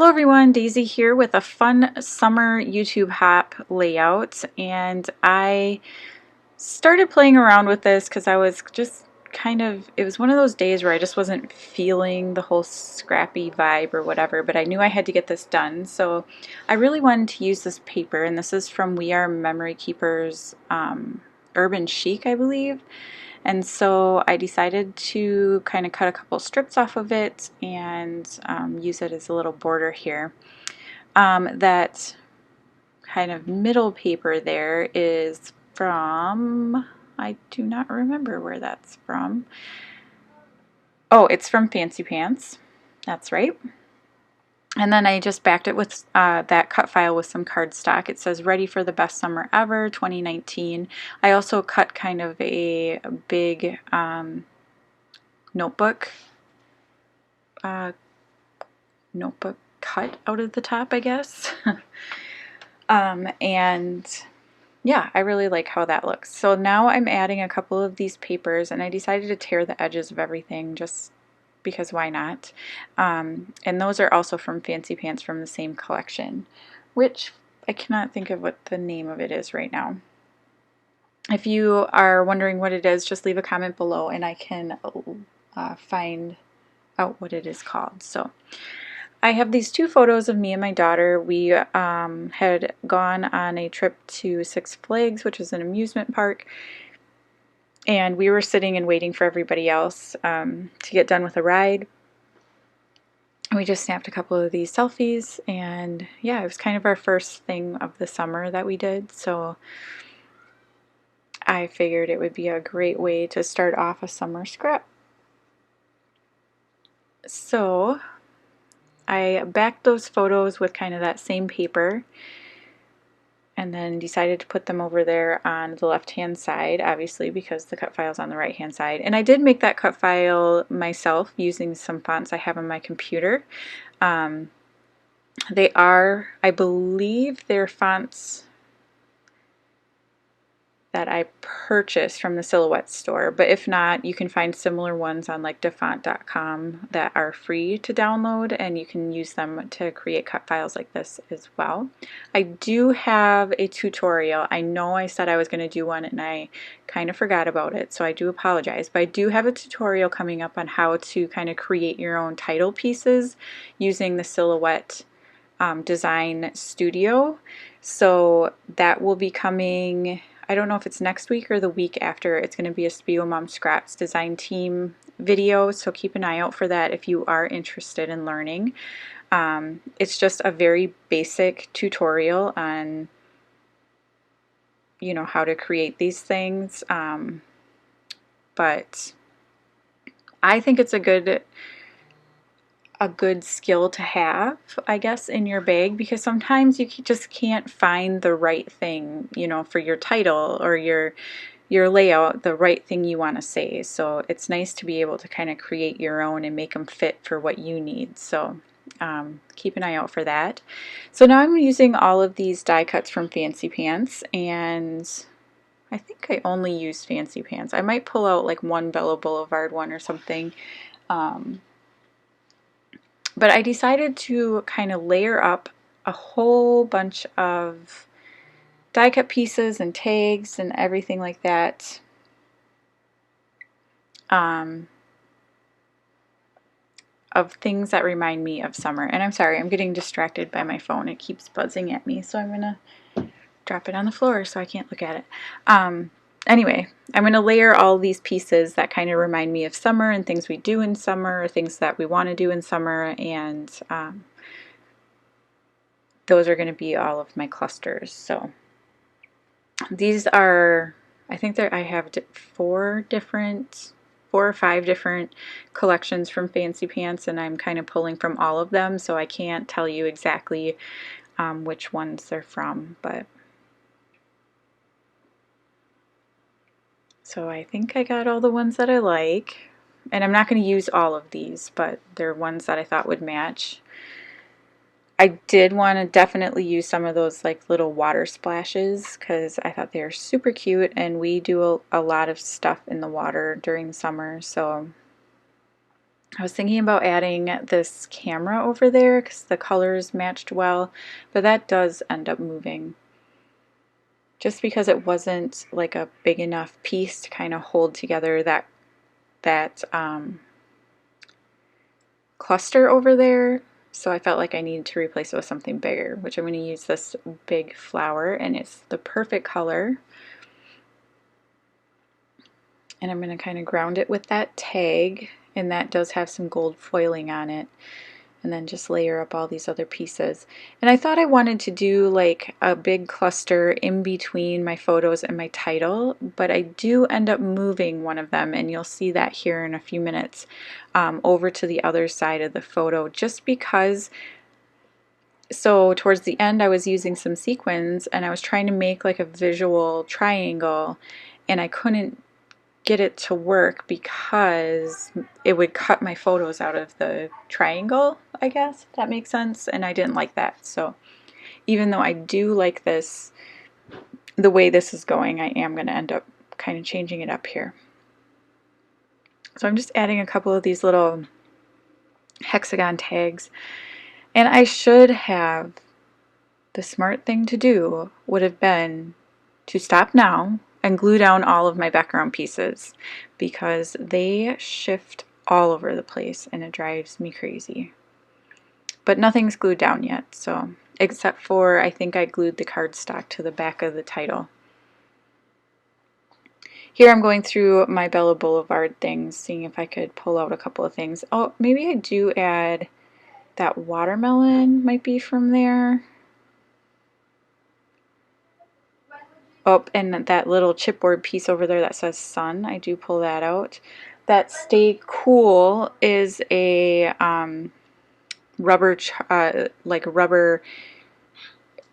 Hello everyone, Daisy here with a fun summer YouTube hop layout, and I started playing around with this because I was just it was one of those days where I just wasn't feeling the whole scrappy vibe or whatever, but I knew I had to get this done, so I really wanted to use this paper, and this is from We Are Memory Keepers Urban Chic, I believe. And so I decided to kind of cut a couple strips off of it and use it as a little border here. That kind of middle paper there is from, I do not remember where that's from. Oh, it's from Fancy Pants. That's right. And then I just backed it with that cut file with some cardstock. It says ready for the best summer ever 2019. I also cut kind of a big notebook notebook cut out of the top, I guess. And yeah, I really like how that looks. So now I'm adding a couple of these papers, and I decided to tear the edges of everything just because why not? And those are also from Fancy Pants from the same collection, which I cannot think of what the name of it is right now. If you are wondering what it is, just leave a comment below and I can find out what it is called. So I have these two photos of me and my daughter. We had gone on a trip to Six Flags, which is an amusement park, and we were sitting and waiting for everybody else to get done with the ride. We just snapped a couple of these selfies, and yeah, it was kind of our first thing of the summer that we did, so I figured it would be a great way to start off a summer scrap. So I backed those photos with kind of that same paper and then decided to put them over there on the left hand side, obviously because the cut file is on the right hand side. And I did make that cut file myself using some fonts I have on my computer. They are, I believe they're fonts that I purchased from the Silhouette store, but if not, you can find similar ones on like dafont.com that are free to download, and you can use them to create cut files like this as well. I do have a tutorial. I know I said I was going to do one and I kind of forgot about it, so I do apologize, but I do have a tutorial coming up on how to kind of create your own title pieces using the Silhouette Design Studio. So that will be coming, I don't know if it's next week or the week after. It's going to be a Spiegel Mom Scraps design team video, so keep an eye out for that if you are interested in learning. It's just a very basic tutorial on, you know, how to create these things, but I think it's a good skill to have, I guess, in your bag, because sometimes you just can't find the right thing, you know, for your title or your layout, the right thing you want to say. So it's nice to be able to kind of create your own and make them fit for what you need. So keep an eye out for that. So now I'm using all of these die cuts from Fancy Pants, and I think I only use Fancy Pants. I might pull out like one Bella Boulevard one or something. But I decided to kind of layer up a whole bunch of die cut pieces and tags and everything like that of things that remind me of summer. And I'm sorry, I'm getting distracted by my phone. It keeps buzzing at me, so I'm going to drop it on the floor so I can't look at it. Anyway, I'm going to layer all these pieces that kind of remind me of summer and things we do in summer, or things that we want to do in summer, and those are going to be all of my clusters. So these are, I think that I have four or five different collections from Fancy Pants, and I'm kind of pulling from all of them, so I can't tell you exactly which ones they're from, but so I think I got all the ones that I like, and I'm not going to use all of these, but they're ones that I thought would match. I did want to definitely use some of those like little water splashes because I thought they were super cute, and we do a lot of stuff in the water during the summer, so I was thinking about adding this camera over there because the colors matched well, but that does end up moving. Just because it wasn't like a big enough piece to kind of hold together that cluster over there, so I felt like I needed to replace it with something bigger, which I'm going to use this big flower, and it's the perfect color. And I'm going to kind of ground it with that tag, and that does have some gold foiling on it, and then just layer up all these other pieces. And I thought I wanted to do like a big cluster in between my photos and my title, but I do end up moving one of them, and you'll see that here in a few minutes, over to the other side of the photo, just because. So towards the end I was using some sequins, and I was trying to make like a visual triangle, and I couldn't get it to work because it would cut my photos out of the triangle, I guess, if that makes sense, and I didn't like that. So even though I do like this, the way this is going, I am going to end up kind of changing it up here. So I'm just adding a couple of these little hexagon tags, and I should have, the smart thing to do would have been to stop now and glue down all of my background pieces, because they shift all over the place and it drives me crazy. But nothing's glued down yet, so except for I think I glued the cardstock to the back of the title. Here I'm going through my Bella Boulevard things, seeing if I could pull out a couple of things. Oh, maybe I do add that watermelon, might be from there. Oh, and that little chipboard piece over there that says sun, I do pull that out. That Stay Cool is a rubber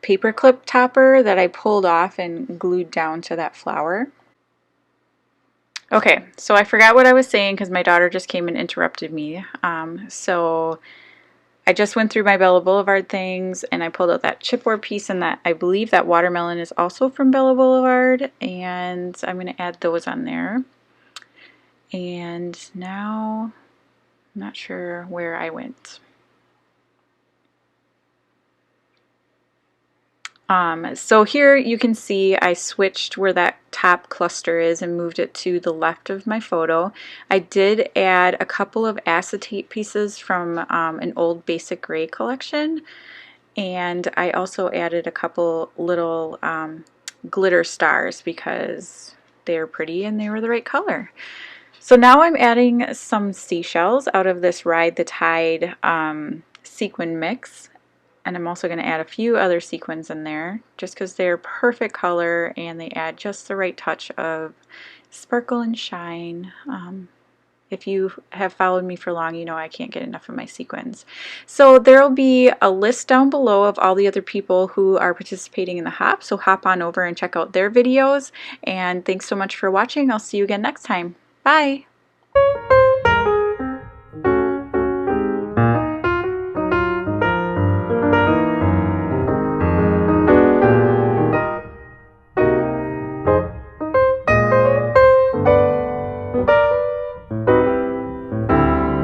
paper clip topper that I pulled off and glued down to that flower. Okay, so I forgot what I was saying because my daughter just came and interrupted me. So I just went through my Bella Boulevard things, and I pulled out that chipboard piece, and that I believe that watermelon is also from Bella Boulevard, and I'm going to add those on there. And now I'm not sure where I went. So here you can see I switched where that top cluster is and moved it to the left of my photo. I did add a couple of acetate pieces from an old Basic Gray collection, and I also added a couple little glitter stars because they're pretty and they were the right color. So now I'm adding some seashells out of this Ride the Tide sequin mix. And I'm also going to add a few other sequins in there just because they're perfect color and they add just the right touch of sparkle and shine. If you have followed me for long, you know I can't get enough of my sequins. So there will be a list down below of all the other people who are participating in the hop. So hop on over and check out their videos. And thanks so much for watching. I'll see you again next time. Bye!